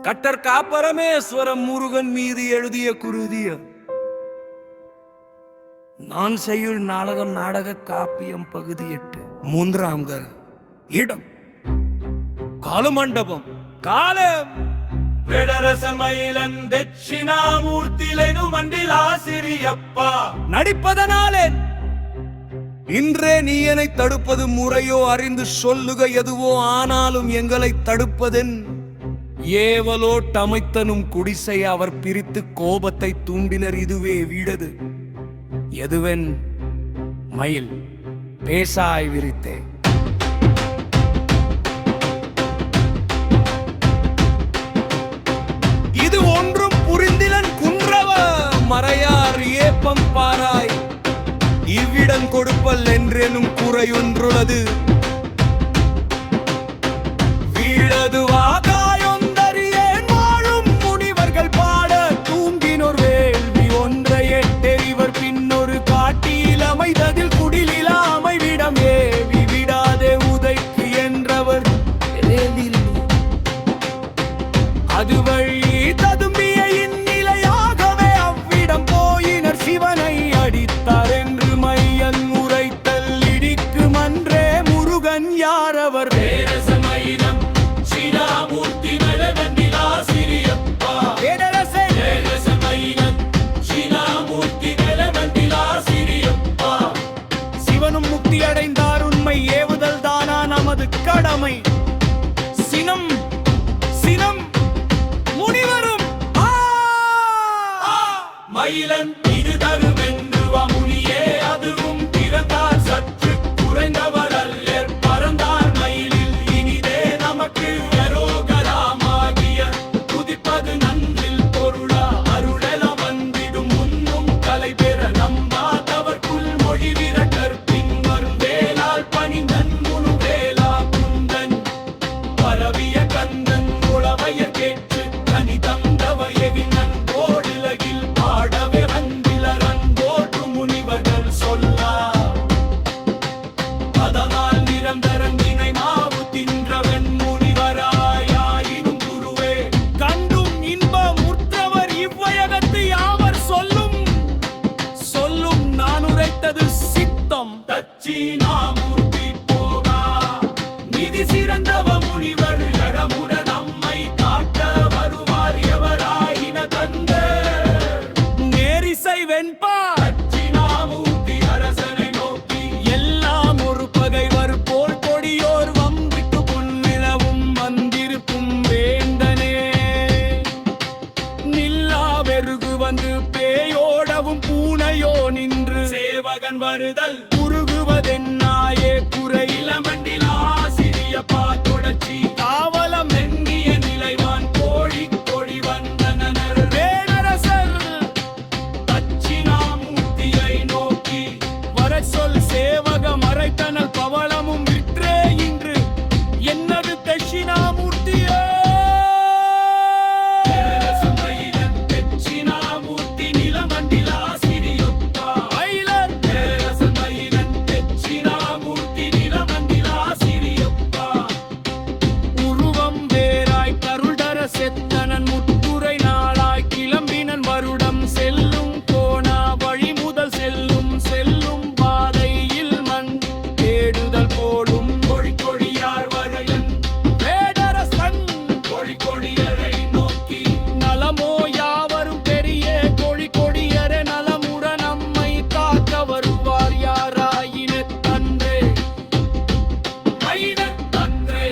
cutter காப்பரமேஸ்வரம் Murugan மீது எழுதிய குருதிய நான் செய்யுள் நாடகம் நாடக காப்பியம் பகுதி 8 மூன்றாம் இடம் காலமண்டபம் காலம் வெடரசமயிலன் தட்சிணாமூர்த்திலைனு மண்டில் ஆசிரியப்பா நடிப்பதனாலே இன்றே நீ என்னை தடுப்பது முறையோ அறிந்து சொல்லுக எதுவோ ஆனாலும் எங்களை தடுப்பதென் ஏவலோட்டமைத்தனும் குடிசை அவர் பிரித்து கோபத்தை தூண்டினர் இதுவே வீடது எதுவென் மயில் பேசாய் விரித்தே இது ஒன்றும் புரிந்திலன் குன்றவ மறையார் ஏப்பம் பாராய் இவ்விடம் கொடுப்பல் என்றேனும் குறையொன்றுள்ளது வீழது வாகாயொந்தறியேன் வாழும் முனிவர்கள் பாட தூங்கினோர் வேள்வி ஒன்றையே தெரிவர் பின்னொரு காட்டில் அமைததில் குடிலிலா அமைவிடம் ஏவி விடாதே உதைக்கு என்றவர் அது வழி ததும்பிய இந்நிலையாகவே அவ்விடம் போயினர் சிவனை அடித்தார் என்று மையன் உரைத்தல் இடிக்கு மன்றே முருகன் யாரவர் சிவனும் முக்தி அடைந்தார் உண்மை ஏவுதல் தானா நமது கடமை சினம் சினம் முனிவரும் மயிலன் இது தருவென்று முனியே அதுவும் பிறந்தார் சற்று குறைந்தவர் அல்லர் பறந்தார் மயிலில் இனிதே நமக்கு யரோகராமாகிய துதிப்பது நன்றில் பொருளா அருளெல வந்திடும் முன்னும் கலை பெற நம்பாதவர்க்குள் மொழி விரட்டர் பின்வரும் வேளால் பணிந்தன் முழு வேளா குந்தன் பரவிய கந்தன் உளவையர் கேட்டு கனி தந்தவ எவினன் ஓடுலகில் பாடவே வந்திலர் அன்போடு முனிவர்கள் சொல்லா அதனால் நிரந்தரன் வினை மாவு தின்றவன் முனிவராயினும் குருவே கண்டும் இன்ப முற்றவர் இவ்வையகத்து யாவர் சொல்லும் சொல்லும் நான் உரைத்தது சித்தம் தட்சிணாமூர்த்தி போகா நிதி சிறந்தவ முனிவர் இடமுட நம்மை காட்ட வருவார் எவராயின தந்த நேரிசை வெண்பா தட்சிணாமூர்த்தி அரசனை நோக்கி எல்லாம் ஒரு பகைவர் போல் கொடியோர் வம்பிக்கு புன்னிலவும் வந்திருக்கும் வேந்தனே நில்லா வெறுகு வந்து பேயோடவும் பூனையோ நின்று சேவகன் வருதல் உருகுவதென்னாயே குறையில மண்டில் ஆசிரியப்பா தொடர்ச்சி காவலம் எண்ணிய நிலைவான் கோழி கொடி வந்தனர் வேடரசர் தட்சிணாமூர்த்தியை நோக்கி வர சொல் சேவக மறைத்தனல் பவளமும் விற்றே இன்று என்னது தட்சிணாமூர்த்தியே தட்சிணாமூர்த்தி நிலமண்டில் ஆசிரியப்பா மயிலன் தட்சிணாமூர்த்தி நிலமண்டில் ஆசிரியப்பா உருவம் வேறாய் கருள்தர செத்தனன் முத்துரை நாளாய் கிளம்பினன் வருடம் செல்லும் கோணா வழி முதல் செல்லும் செல்லும் பாதையில் மண் தேடுதல் போலும் கொழியார் வரையன் வேடரசன் கொழியரை நோக்கி நலமோ யாவரும் பெரிய கொழியர நலமுற நம்மை காக்க வருவார் யாராயின தன்றே தன்றே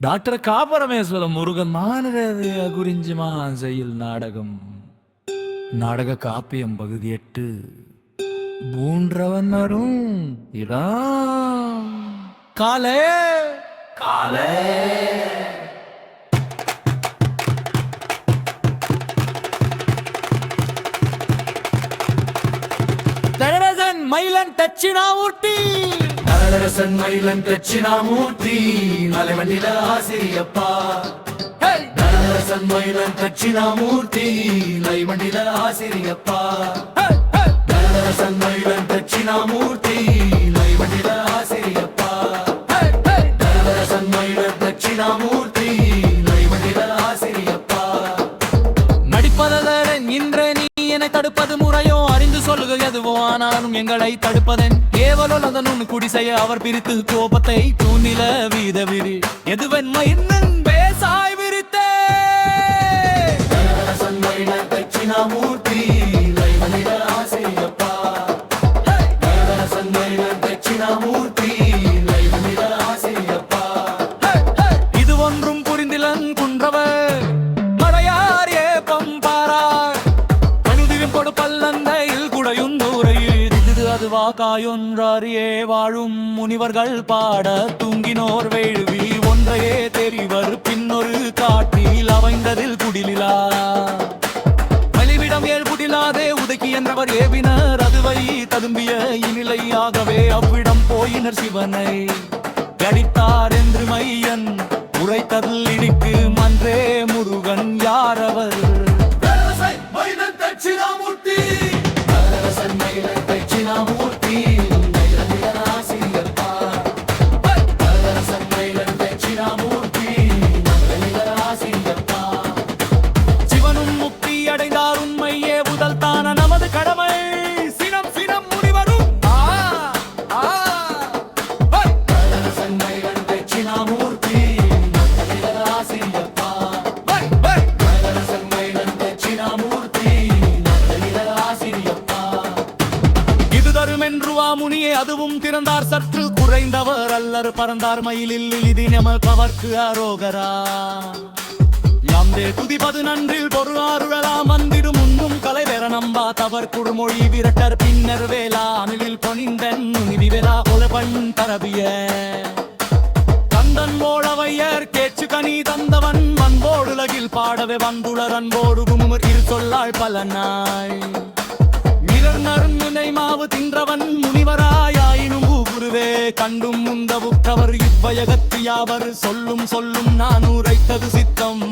డాక్టర్ కాపరమేశ్వరం మురుగన్ మానరేదయ గురించి మా செய்யுள் நாடகம் நாடக காப்பியம் பகுதி 8 மூன்றவனரும் இதா காலே காலே தடரசன் மயிலன் தட்சிணாமூர்த்தி நரசன் மயிலன் தட்சிணாமூர்த்தி நலைமண்டில ஆசிரியப்பா நரசன் மயிலன் தட்சிணாமூர்த்தி நலைமண்டில ஆசிரியப்பா நரசன் மயிலன் தட்சிணாமூர்த்தி நலைமண்டில ஆசிரியப்பா நரசன் மயிலன் தட்சிணாமூர்த்தி நலைமண்டில எங்களை தடுப்பதன் ஏவலொலதனும் குடிசைய அவர் பிரித்து கோபத்தை தூணில வீதவிரி எதுவென்மை இன்னும் பேசாய் விரித்தே தட்சிணாமூர்த்தி லைவனிட ஆசையப்பா தட்சிணாமூர்த்தி லைவனிட ஆசையப்பா இது ஒன்றும் புரிந்திலன் குன்றவர் மறையார் ஏப்பம் பாரார் பழுதிரும் கொடுப்பல்லந்தையில் குடையும் தூரையில் இது அதுவா காயொன்றாரியே வாழும் முனிவர்கள் பாட தூங்கினோர் வேள்வி ஒன்றையே தெரிவர் பின்னொரு காட்டில் அமைந்ததில் குடிலிலா வலிவிடம் ஏழ்புடிலாதே உதக்கி என்றவர் ஏவினர் அதுவை ததும்பிய இனிலையாகவே அவ்விடம் போயினர் சிவனை கடித்தார் என்று மையன் உரைத்ததில் இடிக்கு மன்றே முருகன் யாரவர் தட்சிணாமூர்த்தி தட்சிணாமூர்த்தி சிவனும் முக்தி அடைந்தார் உண்மையே முதல் தான நமது கடமை சினம் சினம் முனிவரும் தட்சிணாமூர்த்தி இது தருமென்றுவா முனியே அதுவும் திறந்தார் சற்று குறைந்தவர் அல்லர் பறந்தார் மயிலில் இதி நமக்கு அவர்க்கு அரோகரா யாம்தே துதிபது நன்றில் பொருளாருழலாம் வந்திடும் முன்னும் கலை பெற நம்பா தவர் குறுமொழி விரட்டர் பின்னர் வேளா அணிலில் பொனிந்தன் நிதி வேளா கொலபண் தரபிய கந்தன் போழவையர் கேச்சு கனி தந்தவன் வன்போடுலகில் பாடவே வந்துளர் அன்போடு குமுமர் இரு சொல்லாள் பலனாய் மிரர் நறுநினை மாவு தின்றவன் முனிவராயினும் குருவே கண்டும் முந்த உற்றவர் இவ்வயகத்து யாவர் சொல்லும் சொல்லும் நான் உரைத்தது சித்தம்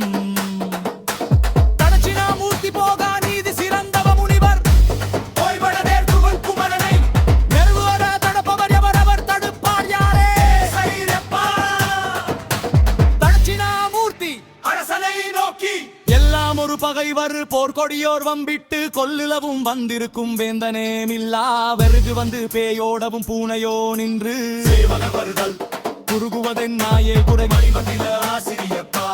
தட்சிணாமூர்த்தி போகா நீதி சிறந்தவ முனிவர் ஓய்வட நேர்குவன் குமரனை நெருவர தடுப்பவர் எவர் அவர் தடுப்பார் யாரே சைரப்பா தட்சிணாமூர்த்தி அரசனை நோக்கி எல்லாம் ஒரு பகைவர் போர்க்கொடியோர் வம்பிட்டு கொல்லுலவும் வந்திருக்கும் வேந்தனே மில்லா வெறுகு வந்து பேயோடவும் பூனையோ நின்று சேவக வருதல் குறுகுவதென் நாயே குறை ஆசிரியப்பா